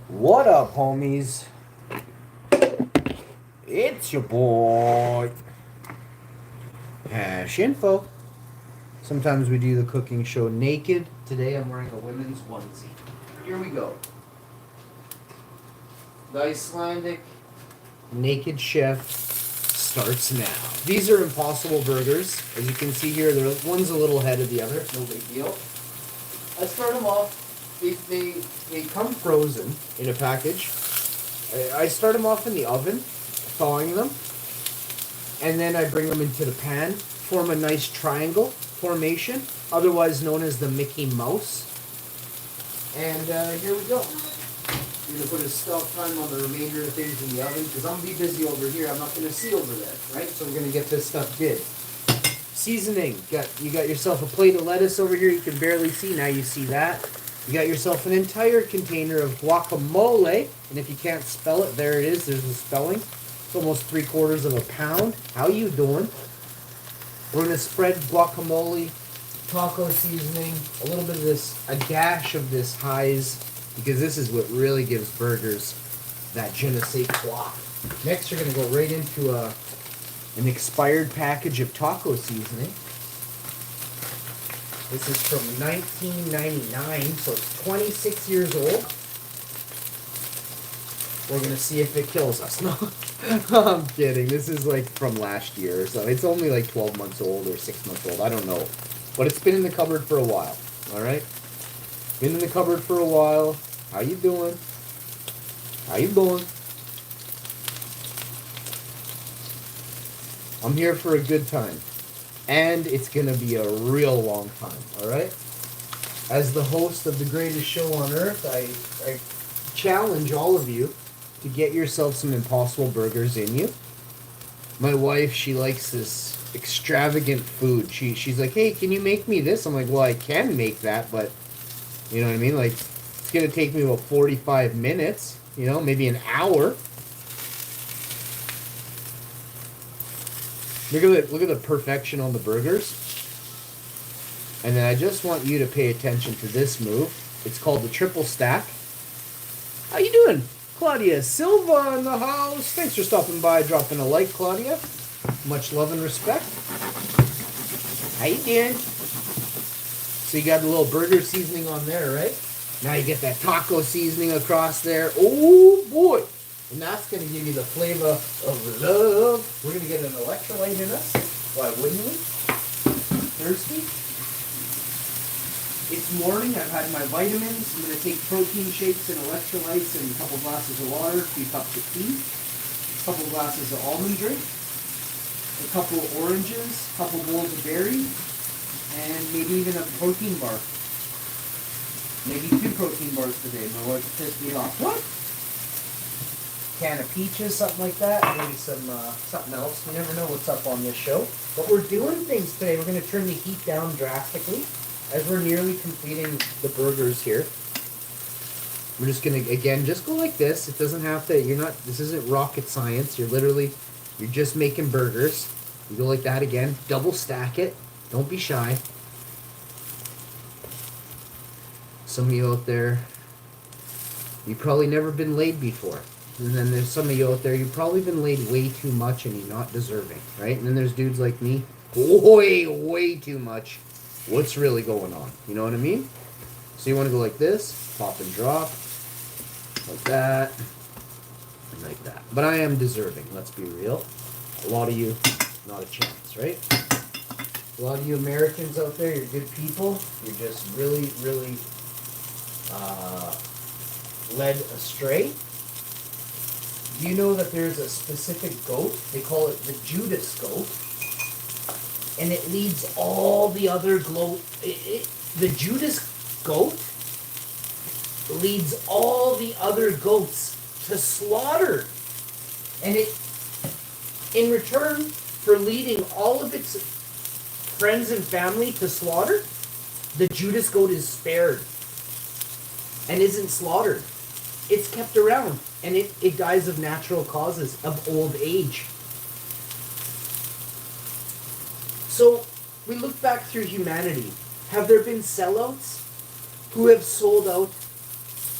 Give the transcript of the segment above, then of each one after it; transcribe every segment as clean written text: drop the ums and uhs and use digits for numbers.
What up, homies? It's your boy, Hash Info. Sometimes we do the cooking show naked. Today I'm wearing a women's onesie. Here we go. The Icelandic Naked Chef starts now. These are Impossible burgers. As you can see here, one's a little ahead of the other. No big deal. I start them off. They come frozen in a package. I start them off in the oven, thawing them, and then I bring them into the pan, form a nice triangle formation, otherwise known as the Mickey Mouse. And here we go. I'm going to put a stop time on the remainder of things in the oven, because I'm going to be busy over here. I'm not going to see over there, right? So we're going to get this stuff good. Seasoning. You got yourself a plate of lettuce over here. You can barely see. Now you see that. You got yourself an entire container of guacamole. And if you can't spell it, there it is. There's the spelling. It's almost 3/4 of a pound. How you doing? We're going to spread guacamole, taco seasoning, a little bit of this, a dash of this High's, because this is what really gives burgers that je ne sais quoi. Next, you're going to go right into an expired package of taco seasoning. This is from 1999, so it's 26 years old. We're going to see if it kills us. No, I'm kidding. This is like from last year or so. It's only like 12 months old or 6 months old. I don't know. But it's been in the cupboard for a while. All right? Been in the cupboard for a while. How you doing? How you doing? I'm here for a good time. And it's going to be a real long time. All right? As the host of the greatest show on earth, I challenge all of you to get yourself some Impossible burgers in you. My wife, she likes this extravagant food. She's like, hey, can you make me this? I'm like, well, I can make that, but you know what I mean? Like, it's going to take me about 45 minutes, maybe an hour. Look at the perfection on the burgers. And then I just want you to pay attention to this move. It's called the triple stack. How you doing? Claudia Silva in the house. Thanks for stopping by, dropping a like, Claudia. Much love and respect. How you doing? So you got the little burger seasoning on there, right? Now you get that taco seasoning across there. Oh, boy. And that's going to give you the flavor of love. We're going to get an electrolyte in us. Why wouldn't we? Thirsty? It's morning. I've had my vitamins. I'm going to take protein shakes and electrolytes and a couple glasses of water, 3 cups of tea, a couple glasses of almond drink, a couple of oranges, a couple bowls of berries, and maybe even a protein bar. Maybe 2 protein bars today. My wife pissed me off. What? Can of peaches, something like that. Maybe some something else. You never know what's up on this show. But we're doing things today. We're going to turn the heat down drastically as we're nearly completing the burgers here. We're just going to, again, just go like this. It doesn't have to, this isn't rocket science. You're just making burgers. You go like that again. Double stack it. Don't be shy. Some of you out there, you've probably never been laid before. And then there's some of you out there, you've probably been laid way too much and you're not deserving, right? And then there's dudes like me, way too much. What's really going on? You know what I mean? So you want to go like this, pop and drop, like that, and like that. But I am deserving, let's be real. A lot of you, not a chance, right? A lot of you Americans out there, you're good people. You're just really led astray. Do you know that there's a specific goat? They call it the Judas goat. And it leads all the other the Judas goat leads all the other goats to slaughter. And it, in return for leading all of its friends and family to slaughter, the Judas goat is spared and isn't slaughtered. It's kept around, and it dies of natural causes, of old age. So, we look back through humanity. Have there been sellouts who have sold out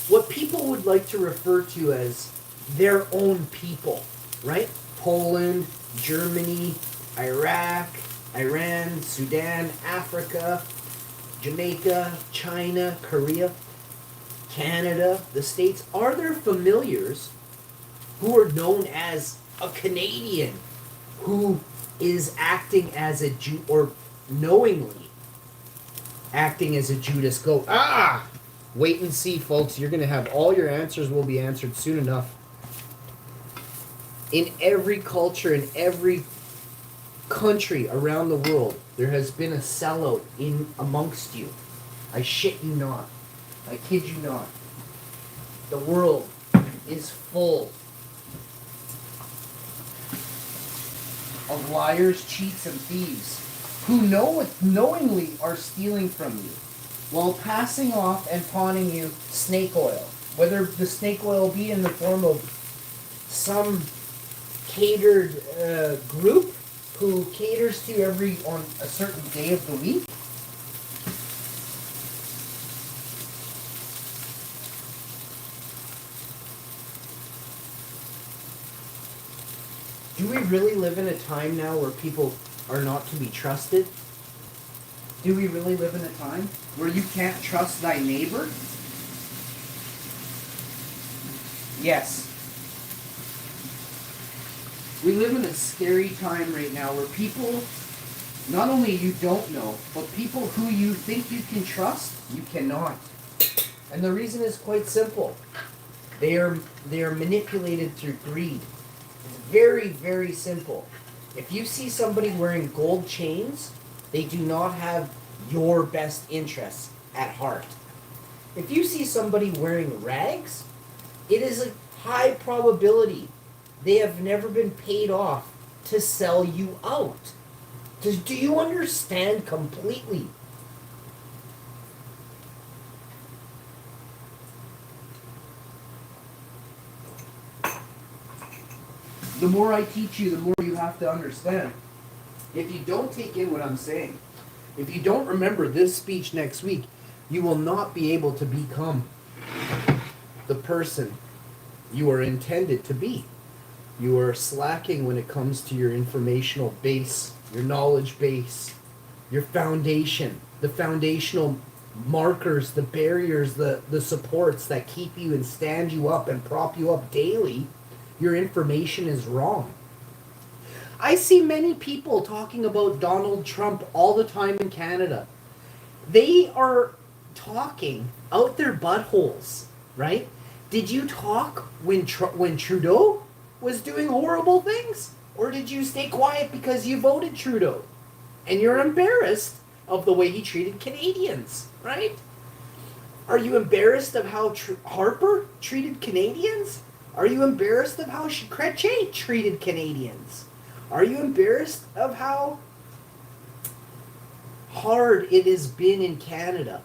what people would like to refer to as their own people, right? Poland, Germany, Iraq, Iran, Sudan, Africa, Jamaica, China, Korea, Canada, the States, are there familiars who are known as a Canadian who is acting as a Jew or knowingly acting as a Judas goat? Wait and see, folks. You're going to have all your answers will be answered soon enough. In every culture, in every country around the world, there has been a sellout in amongst you. I shit you not. I kid you not. The world is full of liars, cheats, and thieves who knowingly are stealing from you while passing off and pawning you snake oil. Whether the snake oil be in the form of some catered group who caters to on a certain day of the week. Do we really live in a time now where people are not to be trusted? Do we really live in a time where you can't trust thy neighbor? Yes. We live in a scary time right now where people, not only you don't know, but people who you think you can trust, you cannot. And the reason is quite simple. They are manipulated through greed. It's very, very simple. If you see somebody wearing gold chains, they do not have your best interests at heart. If you see somebody wearing rags, it is a high probability they have never been paid off to sell you out. Do you understand completely? The more I teach you, the more you have to understand. If you don't take in what I'm saying, if you don't remember this speech next week, you will not be able to become the person you are intended to be. You are slacking when it comes to your informational base, your knowledge base, your foundation, the foundational markers, the barriers, the supports that keep you and stand you up and prop you up daily. Your information is wrong. I see many people talking about Donald Trump all the time in Canada. They are talking out their buttholes, right? Did you talk when Trudeau was doing horrible things? Or did you stay quiet because you voted Trudeau? And you're embarrassed of the way he treated Canadians, right? Are you embarrassed of how Harper treated Canadians? Are you embarrassed of how Chrétien treated Canadians? Are you embarrassed of how hard it has been in Canada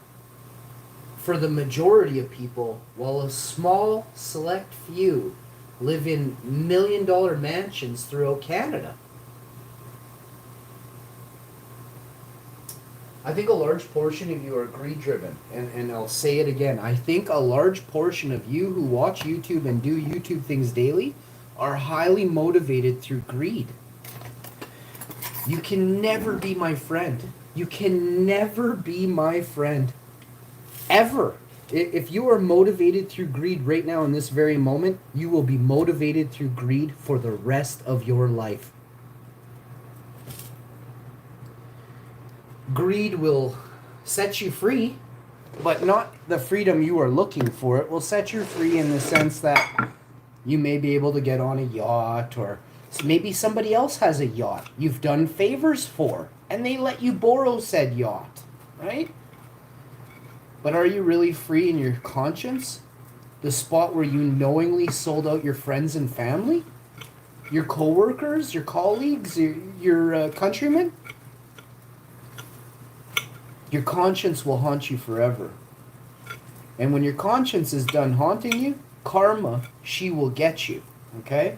for the majority of people, while a small, select few live in million-dollar mansions throughout Canada? I think a large portion of you are greed-driven, and I'll say it again. I think a large portion of you who watch YouTube and do YouTube things daily are highly motivated through greed. You can never be my friend. You can never be my friend. Ever. If you are motivated through greed right now in this very moment, you will be motivated through greed for the rest of your life. Greed will set you free, but not the freedom you are looking for. It will set you free in the sense that you may be able to get on a yacht, or maybe somebody else has a yacht you've done favors for, and they let you borrow said yacht, right? But are you really free in your conscience? The spot where you knowingly sold out your friends and family? Your co-workers, your colleagues, your countrymen? Your conscience will haunt you forever. And when your conscience is done haunting you, karma, she will get you. Okay?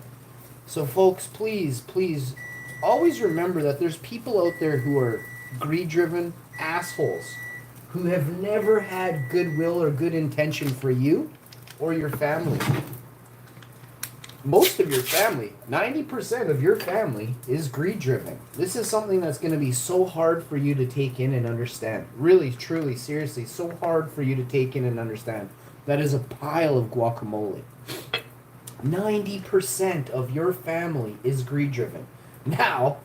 So folks, please, please, always remember that there's people out there who are greed-driven assholes, who have never had goodwill or good intention for you, or your family. Most of your family, 90% of your family is greed driven. This is something that's going to be so hard for you to take in and understand. Really, truly, seriously, so hard for you to take in and understand. That is a pile of guacamole. 90% of your family is greed driven. Now,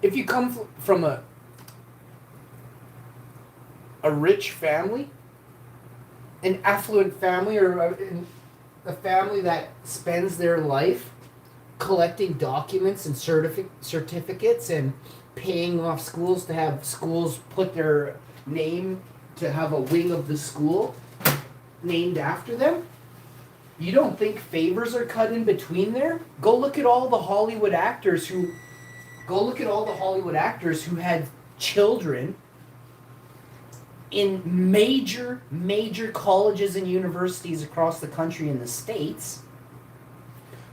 if you come from a rich family, an affluent family, or a family that spends their life collecting documents and certificates and paying off schools to have schools put their name, to have a wing of the school named after them, you don't think favors are cut in between there? Go look at all the Hollywood actors who had children in major colleges and universities across the country in the States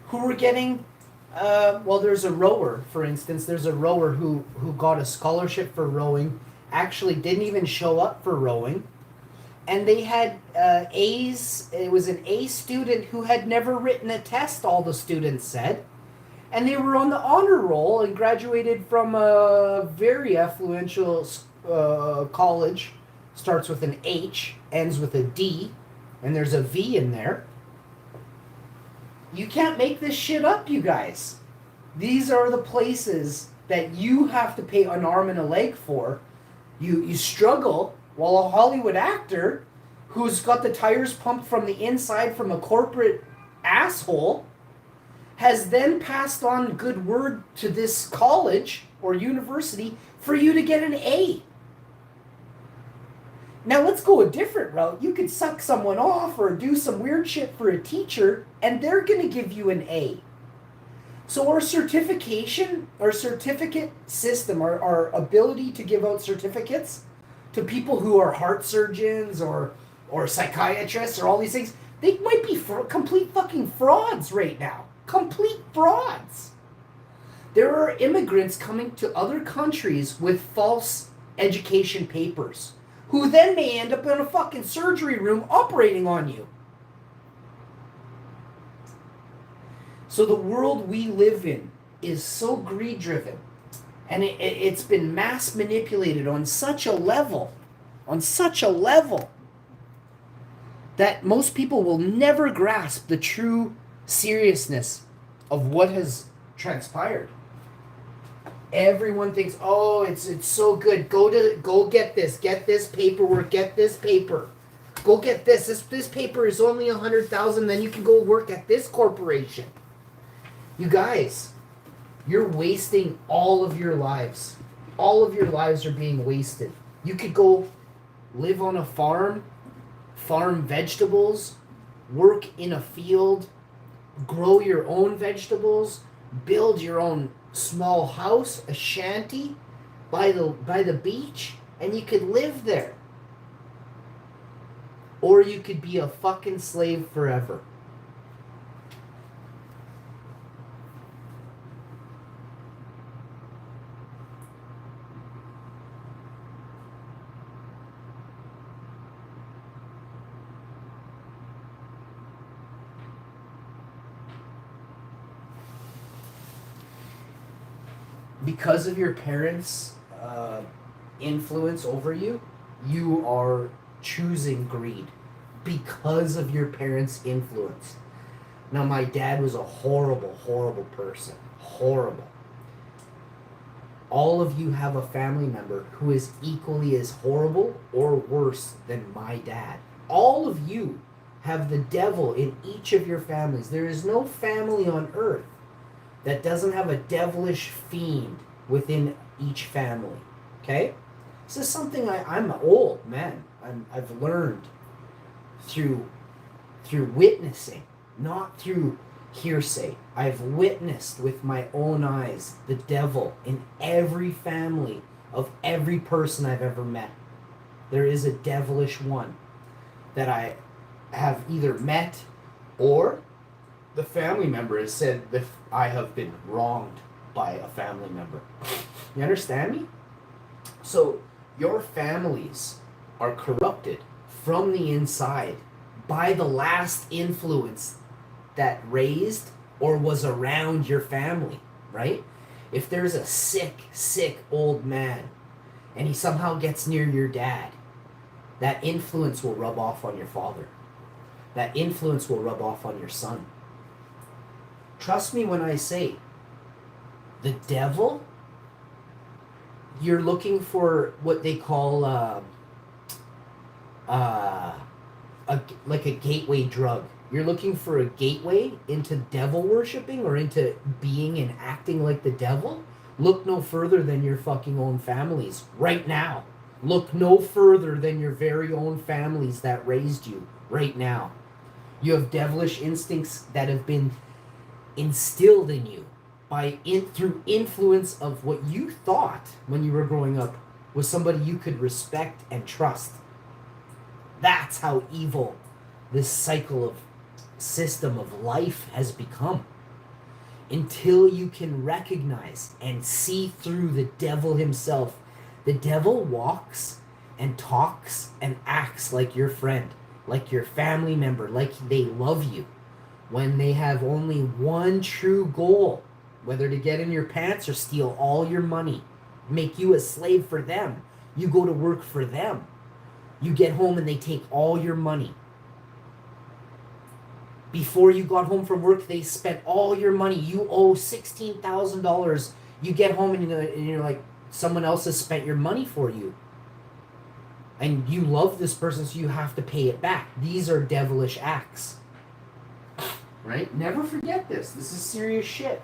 who were getting, there's a rower, for instance. There's a rower who got a scholarship for rowing, actually didn't even show up for rowing, and they had A's. It was an A student who had never written a test, all the students said, and they were on the honor roll and graduated from a very affluential college. Starts with an H, ends with a D, and there's a V in there. You can't make this shit up, you guys. These are the places that you have to pay an arm and a leg for. You struggle while a Hollywood actor who's got the tires pumped from the inside from a corporate asshole has then passed on good word to this college or university for you to get an A. Now let's go a different route. You could suck someone off or do some weird shit for a teacher and they're going to give you an A. So our certificate system, our ability to give out certificates to people who are heart surgeons or psychiatrists or all these things, they might be complete fucking frauds right now. Complete frauds. There are immigrants coming to other countries with false education papers, who then may end up in a fucking surgery room operating on you. So the world we live in is so greed-driven, and it's been mass manipulated on such a level, that most people will never grasp the true seriousness of what has transpired. Everyone thinks, oh, it's so good. Go get this paperwork. Get this paper. Go get this. This paper is only $100,000. Then you can go work at this corporation. You guys, you're wasting all of your lives. All of your lives are being wasted. You could go live on a farm vegetables, work in a field, grow your own vegetables, build your own small house, a shanty by the beach, and you could live there. Or you could be a fucking slave forever. Because of your parents' influence over you, you are choosing greed. Because of your parents' influence. Now, my dad was a horrible person. Horrible. All of you have a family member who is equally as horrible or worse than my dad. All of you have the devil in each of your families. There is no family on earth that doesn't have a devilish fiend within each family. Okay? This is something I'm old, man. I've learned through witnessing, not through hearsay. I've witnessed with my own eyes the devil in every family of every person I've ever met. There is a devilish one that I have either met or the family member has said that I have been wronged by a family member. You understand me? So your families are corrupted from the inside by the last influence that raised or was around your family, right? If there's a sick old man and he somehow gets near your dad, that influence will rub off on your father. That influence will rub off on your son. Trust me when I say, the devil, you're looking for what they call like a gateway drug. You're looking for a gateway into devil worshipping or into being and acting like the devil. Look no further than your fucking own families right now. Look no further than your very own families that raised you right now. You have devilish instincts that have been instilled in you through influence of what you thought when you were growing up was somebody you could respect and trust. That's how evil this cycle of system of life has become. Until you can recognize and see through the devil himself. The devil walks and talks and acts like your friend, like your family member, like they love you, when they have only one true goal, whether to get in your pants or steal all your money, make you a slave for them. You go to work for them. You get home and they take all your money. Before you got home from work, they spent all your money. You owe $16,000. You get home and you're like, someone else has spent your money for you. And you love this person, so you have to pay it back. These are devilish acts. Right? Never forget this. This is serious shit.